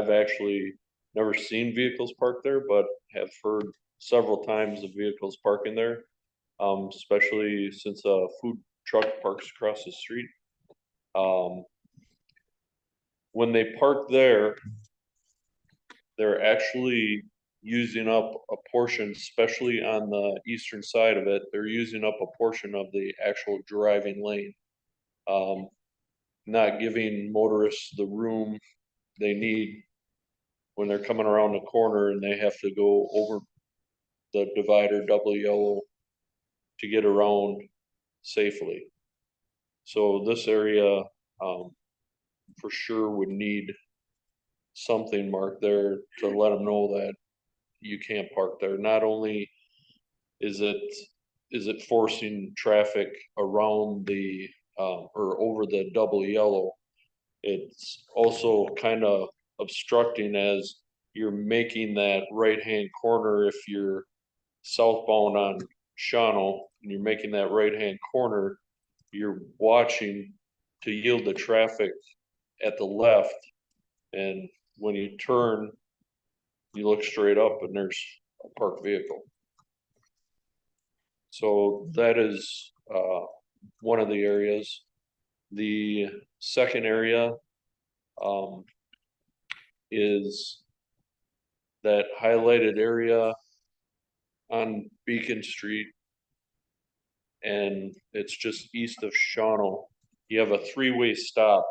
[SPEAKER 2] actually never seen vehicles parked there, but have heard several times of vehicles parking there. Especially since a food truck parks across the street. When they park there, they're actually using up a portion, especially on the eastern side of it, they're using up a portion of the actual driving lane. Not giving motorists the room they need when they're coming around the corner and they have to go over the divider double yellow to get around safely. So this area, for sure would need something marked there to let them know that you can't park there. Not only is it forcing traffic around the, or over the double yellow, it's also kind of obstructing as you're making that right-hand corner. If you're southbound on Shawano and you're making that right-hand corner, you're watching to yield the traffic at the left. And when you turn, you look straight up and there's a parked vehicle. So that is one of the areas. The second area is that highlighted area on Beacon Street, and it's just east of Shawano. You have a three-way stop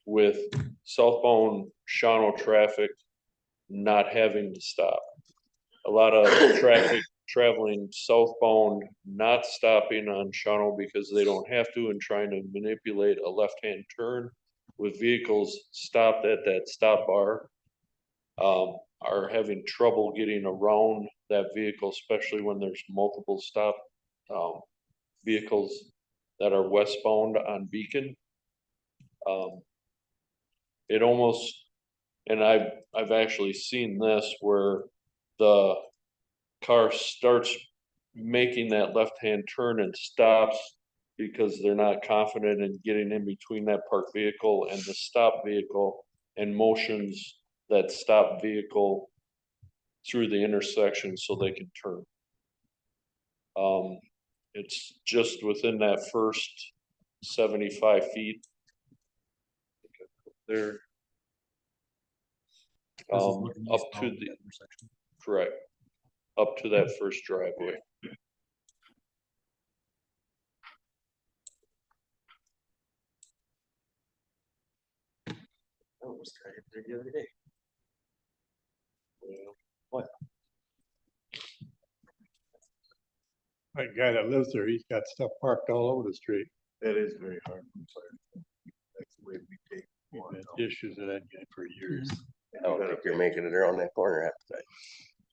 [SPEAKER 2] with southbound Shawano traffic not having to stop. A lot of traffic traveling southbound, not stopping on Shawano because they don't have to, and trying to manipulate a left-hand turn with vehicles stopped at that stop bar, are having trouble getting around that vehicle, especially when there's multiple stop vehicles that are westbound on Beacon. It almost, and I've actually seen this where the car starts making that left-hand turn and stops because they're not confident in getting in between that parked vehicle and the stop vehicle, and motions that stop vehicle through the intersection so they can turn. It's just within that first 75 feet. There.
[SPEAKER 3] This is looking
[SPEAKER 2] Up
[SPEAKER 3] eastbound
[SPEAKER 2] to
[SPEAKER 3] at
[SPEAKER 2] the,
[SPEAKER 3] that intersection.
[SPEAKER 2] correct, up to that first driveway.
[SPEAKER 11] I almost tried it there the other day.
[SPEAKER 4] That guy that lives there, he's got stuff parked all over the street.
[SPEAKER 5] That is very hard. That's the way we take.
[SPEAKER 4] We've had issues with that guy for years.
[SPEAKER 11] I don't think you're making it around that corner half the time.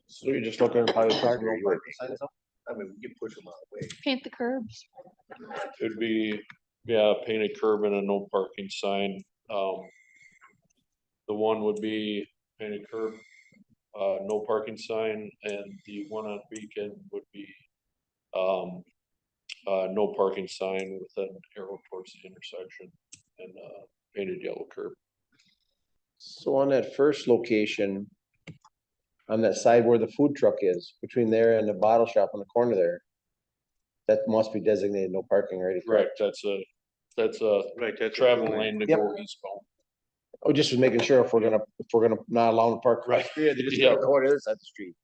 [SPEAKER 1] So you're just looking at private parking.
[SPEAKER 11] You would be. I mean, we can push them out of the way.
[SPEAKER 6] Paint the curbs.
[SPEAKER 2] It'd be, yeah, painted curb and a no parking sign. The one would be painted curb, no parking sign, and the one on Beacon would be no parking sign with an arrow towards the intersection and painted yellow curb.
[SPEAKER 1] So on that first location, on that side where the food truck is, between there and the bottle shop on the corner there, that must be designated no parking, right?
[SPEAKER 2] Right, that's a
[SPEAKER 5] Right, that's.
[SPEAKER 2] travel lane to
[SPEAKER 1] Yep.
[SPEAKER 2] go eastbound.
[SPEAKER 1] Oh, just was making sure if we're gonna not allow them to park right here, they just
[SPEAKER 2] Yeah.
[SPEAKER 1] gotta go on the other side of the street.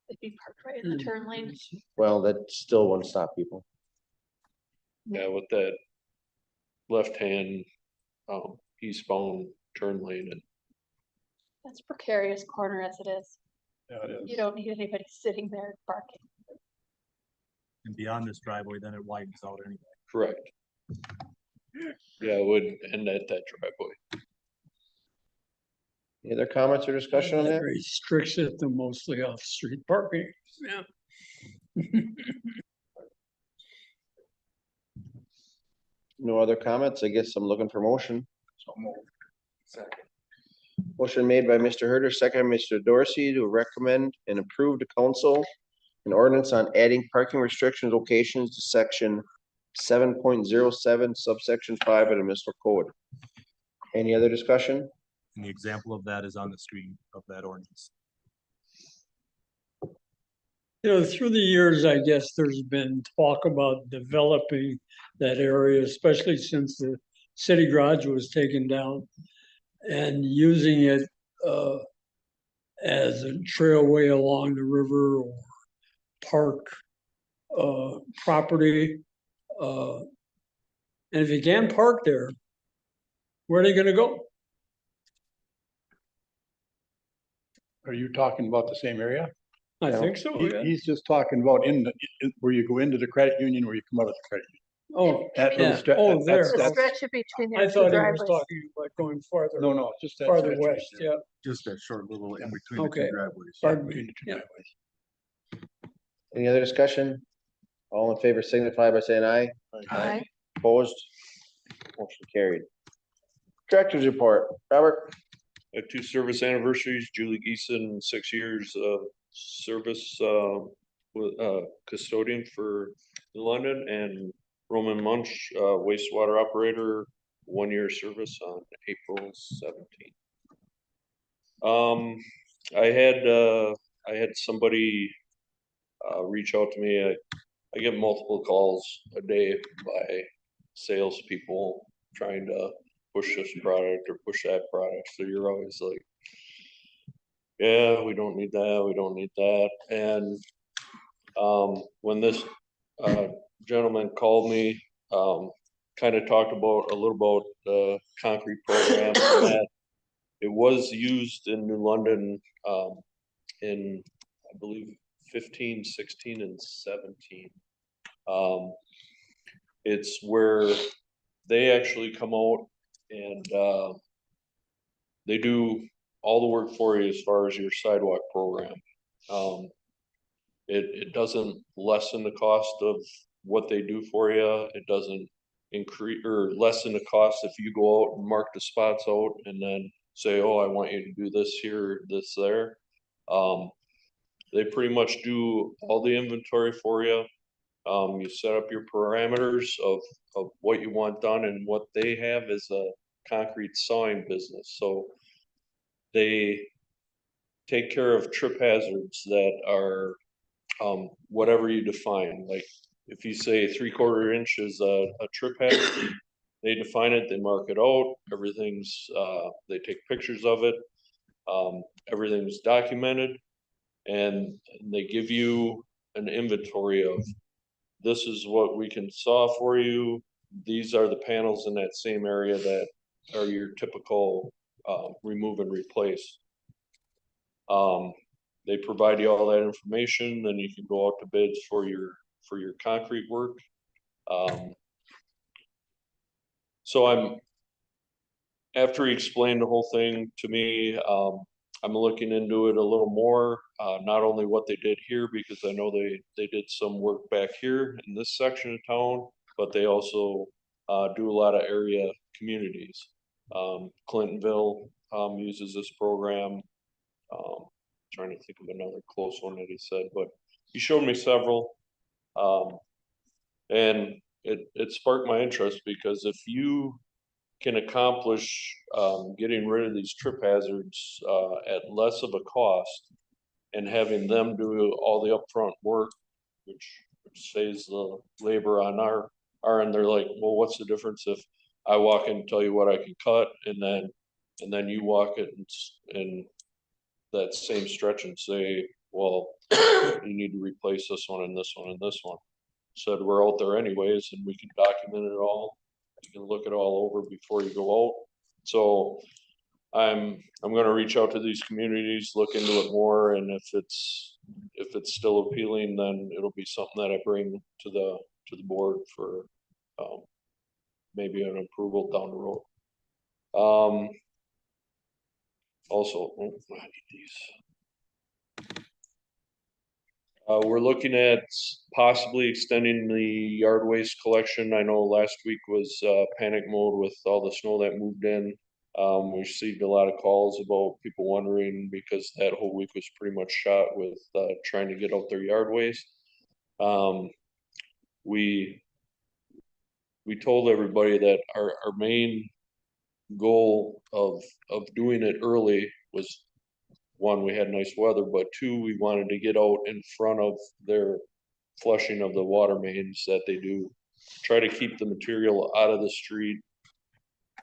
[SPEAKER 6] It'd be parked right in the turn lane.
[SPEAKER 1] Well, that still won't stop people.
[SPEAKER 2] Yeah, with that left hand eastbound turn lane, and
[SPEAKER 6] That's precarious corner as it is.
[SPEAKER 4] Yeah, it is.
[SPEAKER 6] You don't need anybody sitting there barking.
[SPEAKER 3] And beyond this driveway, then it widens out anyway.
[SPEAKER 2] correct. Yeah, it would end at that driveway.
[SPEAKER 1] Any other comments or discussion on that?
[SPEAKER 8] Restricts it to mostly off-street parking, yeah.
[SPEAKER 1] No other comments? I guess I'm looking for motion.
[SPEAKER 11] Second.
[SPEAKER 1] Motion made by Mr. Herder, second by Mr. Dorsey to recommend and approve the council an ordinance on adding parking restriction locations to section 7.07 subsection 5 of the municipal code. Any other discussion?
[SPEAKER 3] And the example of that is on the screen of that ordinance.
[SPEAKER 8] You know, through the years, I guess there's been talk about developing that area, especially since the city garage was taken down. And using it as a trailway along the river or park property. And if you can't park there, where are they gonna go?
[SPEAKER 4] Are you talking about the same area?
[SPEAKER 8] I think so, yeah.
[SPEAKER 4] He's just talking about where you go into the credit union, where you come out of the credit union.
[SPEAKER 8] Oh,
[SPEAKER 4] That little
[SPEAKER 8] yeah,
[SPEAKER 4] stretch-
[SPEAKER 8] oh,
[SPEAKER 4] that-
[SPEAKER 8] there.
[SPEAKER 6] The
[SPEAKER 4] that's-
[SPEAKER 6] stretch in between
[SPEAKER 8] I
[SPEAKER 6] their two
[SPEAKER 8] thought he was
[SPEAKER 6] driveways.
[SPEAKER 8] talking about going farther,
[SPEAKER 4] No, just that.
[SPEAKER 8] farther
[SPEAKER 4] stretch right
[SPEAKER 8] west,
[SPEAKER 4] there,
[SPEAKER 8] yeah,
[SPEAKER 5] Just that short little in between the
[SPEAKER 8] Okay.
[SPEAKER 5] two driveways.
[SPEAKER 8] pardon
[SPEAKER 4] Between
[SPEAKER 8] me,
[SPEAKER 4] the two
[SPEAKER 8] yeah.
[SPEAKER 4] driveways.
[SPEAKER 1] Any other discussion? All in favor signify by saying aye.
[SPEAKER 6] Aye.
[SPEAKER 1] Opposed? Motion carried. Director's report, Robert?
[SPEAKER 2] I have 2 service anniversaries, Julie Geeson, 6 years of service with custodian for London, and Roman Munch, wastewater operator, 1 year service on April 17th. I had somebody reach out to me. I get multiple calls a day by salespeople trying to push this product or push that product. So you're always like, yeah, we don't need that, we don't need that. And when this gentleman called me, kind of talked about a little about the concrete program and that it was used in New London in, I believe, 15, 16, and 17. It's where they actually come out and they do all the work for you as far as your sidewalk program. It doesn't lessen the cost of what they do for you. It doesn't increase or lessen the cost if you go out and mark the spots out and then say, oh, I want you to do this here, this there. They pretty much do all the inventory for you. You set up your parameters of what you want done, and what they have is a concrete sawing business. So they take care of trip hazards that are whatever you define. Like if you say 3/4 inch is a trip hazard, they define it, they mark it out, everything's they take pictures of it, everything's documented, and they give you an inventory of this is what we can saw for you. These are the panels in that same area that are your typical remove and replace. They provide you all that information, then you can go out to bids for your concrete work. So after he explained the whole thing to me, I'm looking into it a little more, not only what they did here, because I know they did some work back here in this section of town, but they also do a lot of area communities. Clintonville uses this program. Trying to think of another close one that he said, but he showed me several. And it sparked my interest, because if you can accomplish getting rid of these trip hazards at less of a cost and having them do all the upfront work, which saves the labor on our end. They're like, well, what's the difference if I walk in and tell you what I can cut, and then you walk it and that same stretch and say, well, you need to replace this one and this one and this one. Said we're out there anyways, and we can document it all. You can look it all over before you go out. So I'm gonna reach out to these communities, look into it more, and if it's still appealing, then it'll be something that I bring to the board for maybe an approval down the road. Also, I need these. We're looking at possibly extending the yard waste collection. I know last week was panic mode with all the snow that moved in. We received a lot of calls about people wondering because that whole week was pretty much shot with trying to get out their yard waste. We told everybody that our main goal of doing it early was, one, we had nice weather, but two, we wanted to get out in front of their flushing of the water mains that they do. Try to keep the material out of the street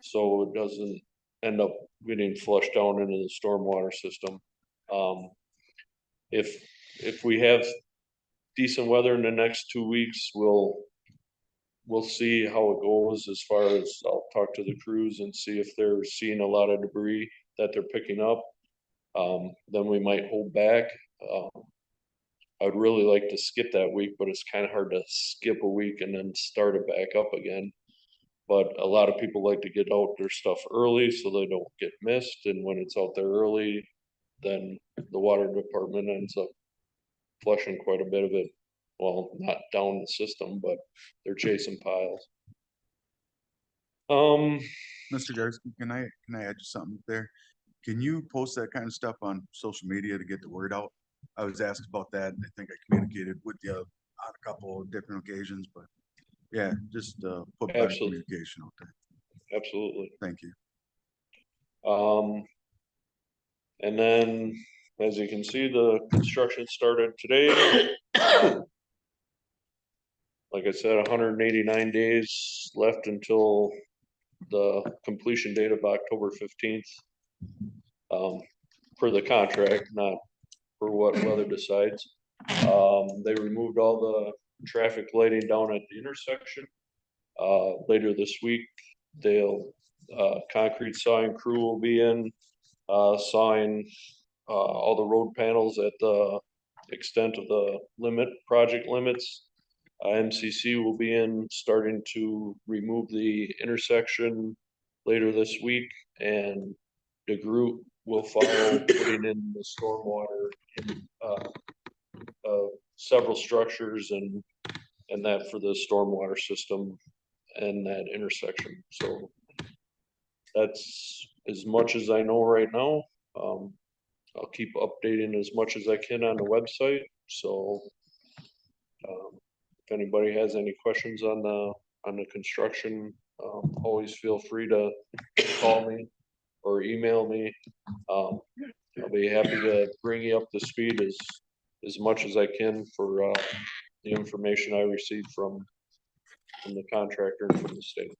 [SPEAKER 2] so it doesn't end up getting flushed down into the stormwater system. If we have decent weather in the next 2 weeks, we'll see how it goes as far as I'll talk to the crews and see if they're seeing a lot of debris that they're picking up. Then we might hold back. I'd really like to skip that week, but it's kind of hard to skip a week and then start it back up again. But a lot of people like to get out their stuff early so they don't get missed. And when it's out there early, then the water department ends up flushing quite a bit of it. Well, not down the system, but they're chasing piles.
[SPEAKER 5] Mr. Garsky, can I add you something there? Can you post that kind of stuff on social media to get the word out? I was asked about that, and I think I communicated with you on a couple of different occasions, but yeah, just put better
[SPEAKER 2] Absolutely.
[SPEAKER 5] communication out there.
[SPEAKER 2] Absolutely.
[SPEAKER 5] Thank you.
[SPEAKER 2] And then, as you can see, the construction started today. Like I said, 189 days left until the completion date of October 15th. For the contract, not for what weather decides. They removed all the traffic lighting down at the intersection. Later this week, they'll concrete sawing crew will be in sawing all the road panels at the extent of the project limits. MCC will be in starting to remove the intersection later this week, and the group will follow putting in the stormwater in several structures and that for the stormwater system and that intersection. So that's as much as I know right now. I'll keep updating as much as I can on the website. So if anybody has any questions on the construction, always feel free to call me or email me. I'll be happy to bring you up to speed as much as I can for the information I received from the contractor and from the state.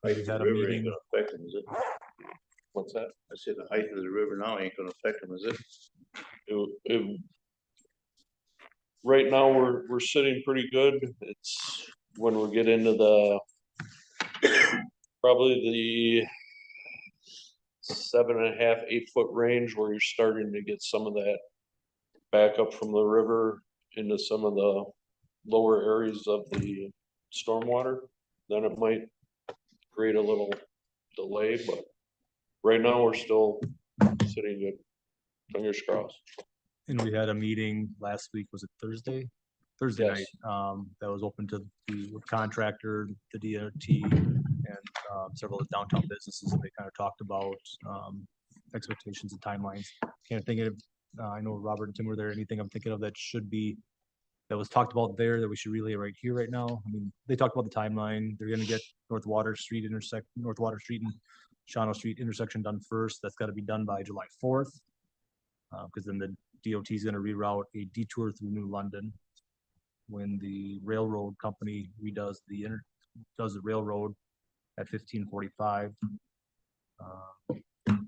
[SPEAKER 3] We had a meeting.
[SPEAKER 7] Affect them, is it?
[SPEAKER 2] What's that?
[SPEAKER 7] I said the height of the river now ain't gonna affect them, is it?
[SPEAKER 2] Right now, we're sitting pretty good. It's when we get into probably the 7.5, 8 foot range where you're starting to get some of that back up from the river into some of the lower areas of the stormwater, then it might create a little delay, but right now we're still sitting good. Fingers crossed.
[SPEAKER 3] And we had a meeting last week, was it Thursday? Thursday
[SPEAKER 2] Yes.
[SPEAKER 3] night, that was open to the contractor, the DOT, and several of the downtown businesses, and they kind of talked about expectations and timelines. Can't think of, I know Robert and Tim were there, anything I'm thinking of that was talked about there that we should relay right here, right now? I mean, they talked about the timeline. They're gonna get North Water Street and Shawano Street intersection done first. That's gotta be done by July 4th. Because then the DOT is gonna reroute a detour through New London when the railroad company redoes does the railroad at 1545.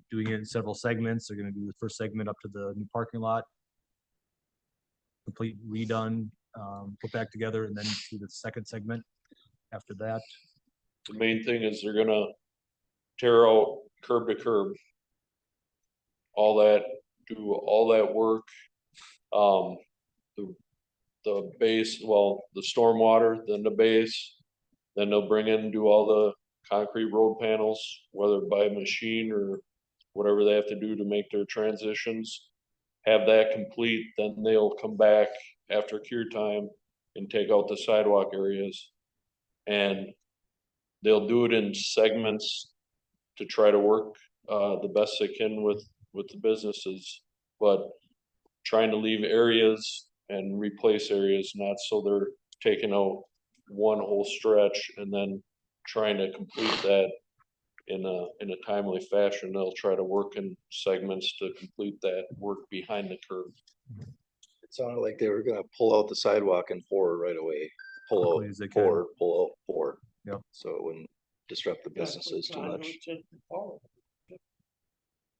[SPEAKER 3] Doing it in several segments. They're gonna do the first segment up to the new parking lot, complete redone, put back together, and then do the second segment after that.
[SPEAKER 2] The main thing is they're gonna tear out curb to curb. Do all that work. The base, well, the stormwater, then the base, then they'll bring in, do all the concrete road panels, whether by machine or whatever they have to do to make their transitions. Have that complete, then they'll come back after cure time and take out the sidewalk areas. And they'll do it in segments to try to work, the best they can with the businesses. But trying to leave areas and replace areas, not so they're taking out one whole stretch and then trying to complete that in a timely fashion. They'll try to work in segments to complete that work behind the curve.
[SPEAKER 10] It sounded like they were gonna pull out the sidewalk and pour right away. Pull
[SPEAKER 3] Quickly
[SPEAKER 10] out,
[SPEAKER 3] as they can.
[SPEAKER 10] pull out, pour.
[SPEAKER 3] Yep.
[SPEAKER 10] So it wouldn't disrupt the businesses too much.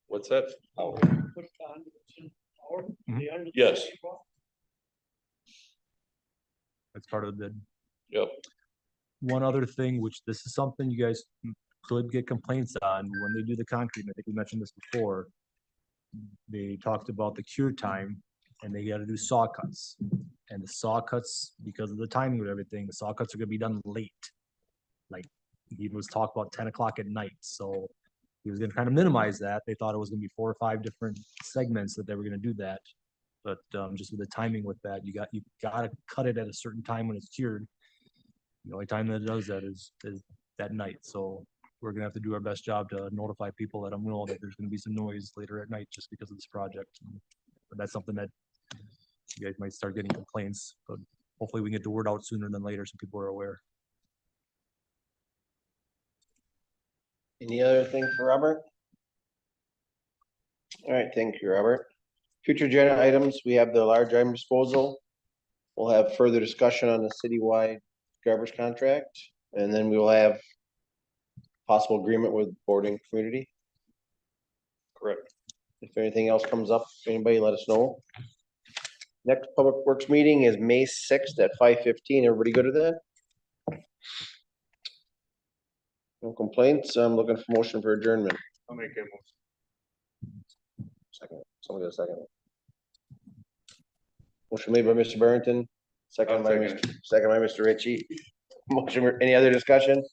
[SPEAKER 2] What's that?
[SPEAKER 10] Oh,
[SPEAKER 2] Yes.
[SPEAKER 3] That's part of the bid.
[SPEAKER 2] Yep.
[SPEAKER 3] One other thing, which this is something you guys could get complaints on when they do the concrete, and I think we mentioned this before. They talked about the cure time and they gotta do saw cuts. And the saw cuts, because of the timing of everything, the saw cuts are gonna be done late. Like, he was talking about 10 o'clock at night, so he was gonna kind of minimize that. They thought it was gonna be 4 or 5 different segments that they were gonna do that. But just with the timing with that, you gotta cut it at a certain time when it's cured. The only time that it does that is that night, so we're gonna have to do our best job to notify people, let them know that there's gonna be some noise later at night just because of this project. But that's something that you guys might start getting complaints, but hopefully we can get the word out sooner than later so people are aware.
[SPEAKER 1] Any other thing for Robert? All right, thank you, Robert. Future agenda items, we have the large item disposal. We'll have further discussion on the citywide garbage contract, and then we will have possible agreement with boarding community.
[SPEAKER 2] Correct.
[SPEAKER 1] If anything else comes up, anybody let us know. Next Public Works meeting is May 6th at 5:15. Everybody good at that? No complaints. I'm looking for motion for adjournment.
[SPEAKER 7] I'll make that motion.
[SPEAKER 1] Second, someone get a second. Motion made by Mr. Barrington, second by Mr. Ritchie. Motion, any other discussion?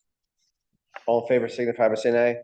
[SPEAKER 1] All in favor signify by saying aye.